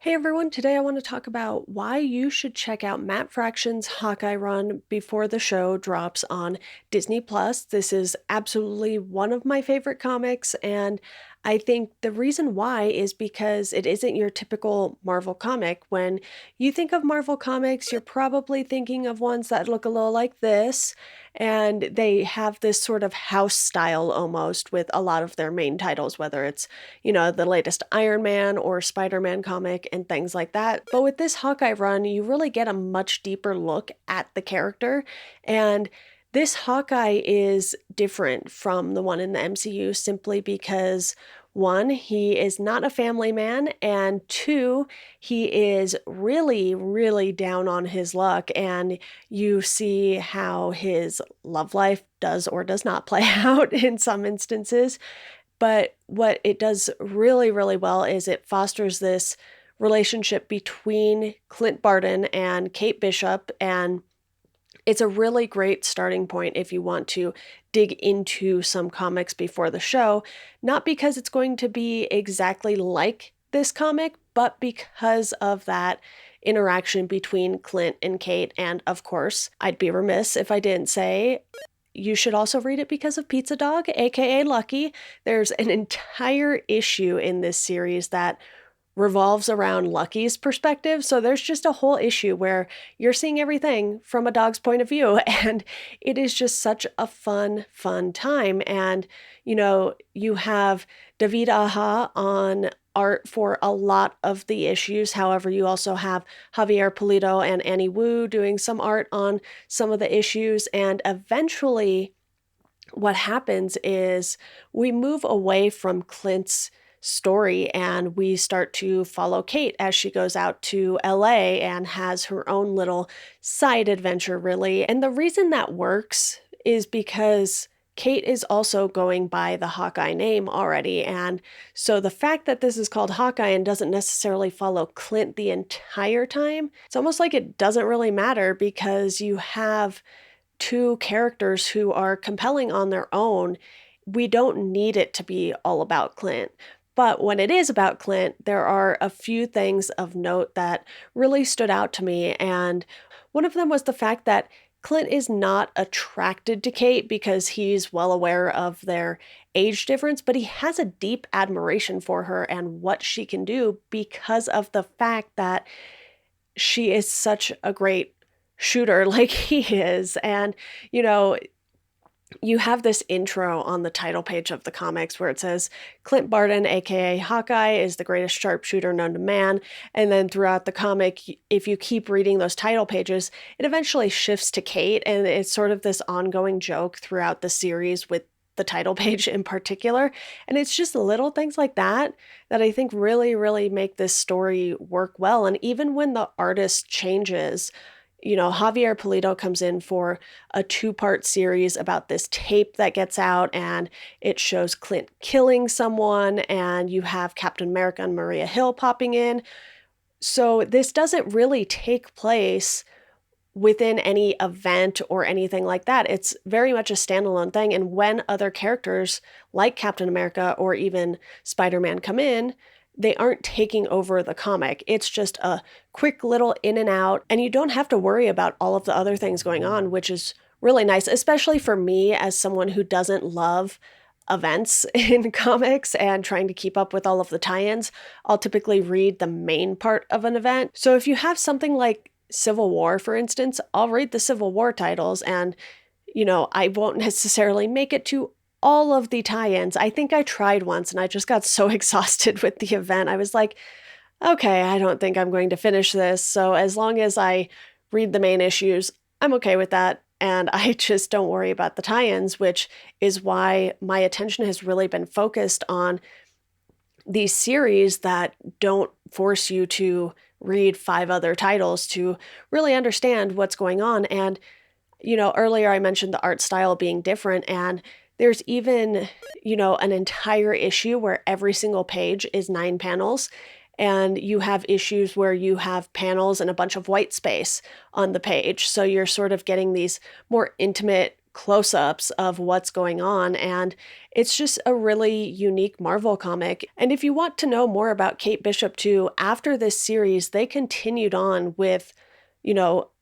Hey everyone, today I want to talk about why you should check out Matt Fraction's Hawkeye run before the show drops on Disney Plus. This is absolutely one of my favorite comics, and I think the reason why is because it isn't your typical Marvel comic. When you think of Marvel comics, you're probably thinking of ones that look a little like this, and they have this sort of house style almost with a lot of their main titles, whether it's the latest Iron Man or Spider Man comic and things like that. But with this Hawkeye run, you really get a much deeper look at the character. And this Hawkeye is different from the one in the MCU simply because one, he is not a family man, and two, he is really, really down on his luck. And you see how his love life does or does not play out in some instances. But what it does really, really well is it fosters this relationship between Clint Barton and Kate Bishop. And it's a really great starting point if you want to dig into some comics before the show. Not because it's going to be exactly like this comic, but because of that interaction between Clint and Kate. And of course, I'd be remiss if I didn't say you should also read it because of Pizza Dog, aka Lucky. There's an entire issue in this series that revolves around Lucky's perspective. So there's just a whole issue where you're seeing everything from a dog's point of view. And it is just such a fun, fun time. And, you have David Aja on art for a lot of the issues. However, you also have Javier Pulido and Annie Wu doing some art on some of the issues. And eventually, what happens is we move away from Clint's story and we start to follow Kate as she goes out to LA and has her own little side adventure, really. And the reason that works is because Kate is also going by the Hawkeye name already. And so the fact that this is called Hawkeye and doesn't necessarily follow Clint the entire time, it's almost like it doesn't really matter because you have two characters who are compelling on their own. We don't need it to be all about Clint. But when it is about Clint, there are a few things of note that really stood out to me. And one of them was the fact that Clint is not attracted to Kate because he's well aware of their age difference, but he has a deep admiration for her and what she can do because of the fact that she is such a great shooter like he is. And, you have this intro on the title page of the comics where it says Clint Barton, aka Hawkeye, is the greatest sharpshooter known to man. And then throughout the comic, if you keep reading those title pages, it eventually shifts to Kate. And it's sort of this ongoing joke throughout the series with the title page in particular. And it's just little things like that that I think really, really make this story work well. And even when the artist changes, Javier Pulido comes in for a two-part series about this tape that gets out, and it shows Clint killing someone, and you have Captain America and Maria Hill popping in. So this doesn't really take place within any event or anything like that. It's very much a standalone thing. And when other characters like Captain America or even Spider-Man come in, they aren't taking over the comic. It's just a quick little in and out, and you don't have to worry about all of the other things going on, which is really nice, especially for me as someone who doesn't love events in comics and trying to keep up with all of the tie-ins. I'll typically read the main part of an event. So if you have something like Civil War, for instance, I'll read the Civil War titles and, I won't necessarily make it to all of the tie-ins. I think I tried once and I just got so exhausted with the event. I was like, okay, I don't think I'm going to finish this. So as long as I read the main issues, I'm okay with that. And I just don't worry about the tie-ins, which is why my attention has really been focused on these series that don't force you to read 5 other titles to really understand what's going on. And, earlier I mentioned the art style being different, and there's even, an entire issue where every single page is 9 panels, and you have issues where you have panels and a bunch of white space on the page. So you're sort of getting these more intimate, close-ups of what's going on, and it's just a really unique Marvel comic. And if you want to know more about Kate Bishop too, after this series, they continued on with,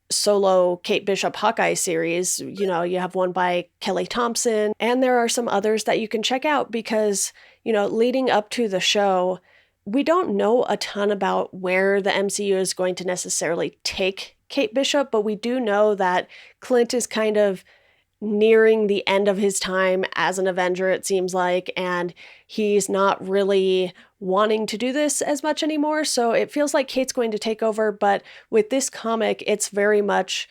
solo Kate Bishop Hawkeye series. You have one by Kelly Thompson, and there are some others that you can check out because, leading up to the show, we don't know a ton about where the MCU is going to necessarily take Kate Bishop, but we do know that Clint is kind of nearing the end of his time as an Avenger, it seems like, and he's not really wanting to do this as much anymore. So it feels like Kate's going to take over, but with this comic, it's very much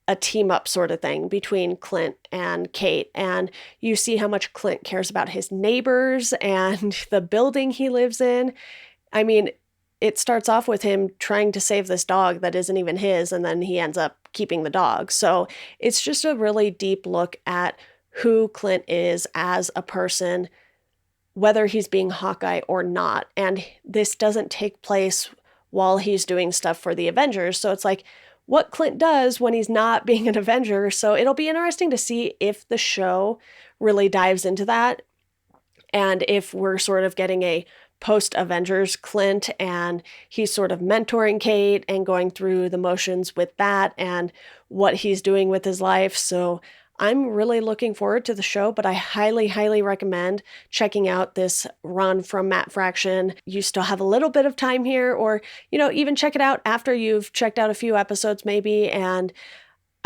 a team up sort of thing between Clint and Kate. And you see how much Clint cares about his neighbors and the building he lives in. I mean, it starts off with him trying to save this dog that isn't even his, and then he ends up keeping the dog. So it's just a really deep look at who Clint is as a person, whether he's being Hawkeye or not. And this doesn't take place while he's doing stuff for the Avengers. So it's like what Clint does when he's not being an Avenger. So it'll be interesting to see if the show really dives into that and if we're sort of getting a post-Avengers Clint and he's sort of mentoring Kate and going through the motions with that and what he's doing with his life. So I'm really looking forward to the show, but I highly, highly recommend checking out this run from Matt Fraction. You still have a little bit of time here, or, even check it out after you've checked out a few episodes maybe. And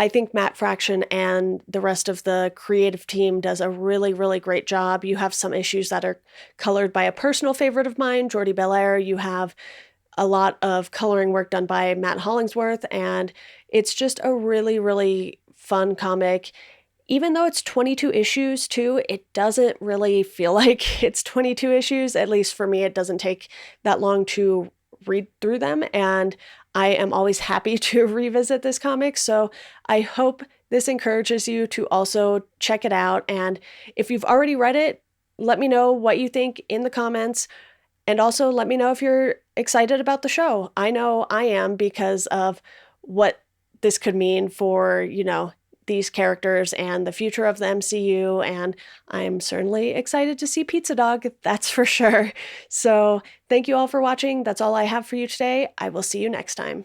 I think Matt Fraction and the rest of the creative team does a really, really great job. You have some issues that are colored by a personal favorite of mine, Jordi Belair. You have a lot of coloring work done by Matt Hollingsworth, and it's just a really, really fun comic. Even though it's 22 issues too, it doesn't really feel like it's 22 issues. At least for me, it doesn't take that long to read through them, and I am always happy to revisit this comic. So I hope this encourages you to also check it out. And if you've already read it, let me know what you think in the comments. And also let me know if you're excited about the show. I know I am because of what this could mean for, these characters and the future of the MCU, and I'm certainly excited to see Pizza Dog, that's for sure. So thank you all for watching. That's all I have for you today. I will see you next time.